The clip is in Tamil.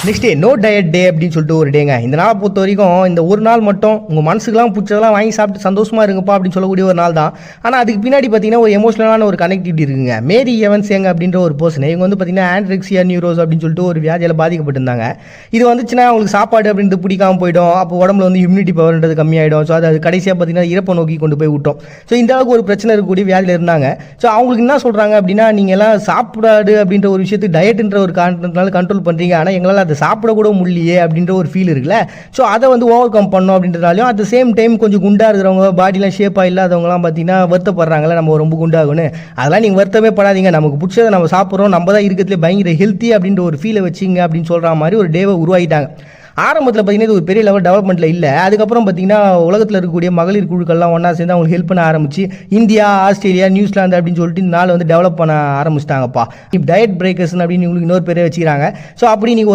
நெக்ஸ்ட் டே நோ டயட் டே அப்படின்னு சொல்லிட்டு ஒரு டேங்க. இந்த நாளை பொறுத்த வரைக்கும் இந்த ஒரு நாள் மட்டும் உங்கள் மனசுக்குலாம் பிடிச்சதெல்லாம் வாங்கி சாப்பிட்டு சந்தோஷமா இருங்கப்பா அப்படின்னு சொல்லக்கூடிய ஒரு நாள் தான். ஆனால் அதுக்கு பின்னாடி பார்த்தீங்கன்னா ஒரு எமோஷனலான ஒரு கனெக்டிவிட்டி இருக்குங்க. மேரி எவன்ஸ் எங்க அப்படின்ற ஒரு பர்சன், இவங்க வந்து பார்த்தீங்கன்னா ஆண்ட்ரெக்சியா நியூரோஸ் அப்படின்னு சொல்லிட்டு ஒரு வியாதியால் பாதிக்கப்பட்டிருந்தாங்க. இது வந்துச்சுன்னா அவங்களுக்கு சாப்பாடு அப்படின்றது பிடிக்காம போயிடும். அப்போ உடம்புல வந்து இம்யூனிட்டி பவர்ன்றது கம்மியாயிடும். ஸோ அது கடைசியாக பார்த்தீங்கன்னா இறப்பை நோக்கி கொண்டு போய் விட்டோம். ஸோ இந்த அளவுக்கு ஒரு பிரச்சனை இருக்கக்கூடிய வியாதியில் இருந்தாங்க. ஸோ அவங்களுக்கு என்ன சொல்கிறாங்க அப்படின்னா, நீங்கள் எல்லாம் சாப்பிடாது அப்படின்ற ஒரு விஷயத்துக்கு டயட்ன்ற ஒரு காரணத்தினால கண்ட்ரோல் பண்ணுறீங்க, ஆனால் எங்களால் அதை சாப்பிடக்கூட முடியலையே அப்படின்ற ஒரு ஃபீல் இருக்குல்ல. ஸோ அதை வந்து ஓவர் கம் பண்ணோம் அப்படின்றதாலையும் அட் த சேம் டைம் கொஞ்சம் குண்டாக இருக்கிறவங்க, பாடிலாம் ஷேப்பாக இல்லாதவங்கலாம் பார்த்தீங்கன்னா வருத்தப்படுறாங்களே நம்ம ரொம்ப குண்டாகணும். அதெல்லாம் நீங்கள் வருத்தமே படாதீங்க, நமக்கு பிடிச்சதை நம்ம சாப்பிட்றோம், நம்ம தான் இருக்கிறதுலே பயங்கர ஹெல்த்தி அப்படின்ற ஒரு ஃபீலை வச்சிங்க அப்படின்னு சொல்கிற மாதிரி ஒரு டேவை உருவாகிட்டாங்க. ஆரம்பத்தில் பார்த்தீங்கன்னா இது ஒரு பெரிய லெவல் டெவலப்மெண்ட்டில் இல்லை. அதுக்கப்புறம் பார்த்தீங்கன்னா உலகத்தில் இருக்கக்கூடிய மகளிர் குழுக்கள்லாம் ஒன்றா சேர்ந்து அவங்களுக்கு ஹெல்ப் பண்ண ஆரம்பிச்சு இந்தியா, ஆஸ்திரேலியா, நியூசிலாந்து அப்படின்னு சொல்லிட்டு இந்த நாள் வந்து டெவலப் பண்ண ஆரம்பிச்சிட்டாங்கப்பா. இப்போ டயட் பிரேக்கர்ஸ் அப்படின்னு உங்களுக்கு இன்னொரு பேரே வச்சுக்கிறாங்க. ஸோ அப்படி நீங்கள் ஒரு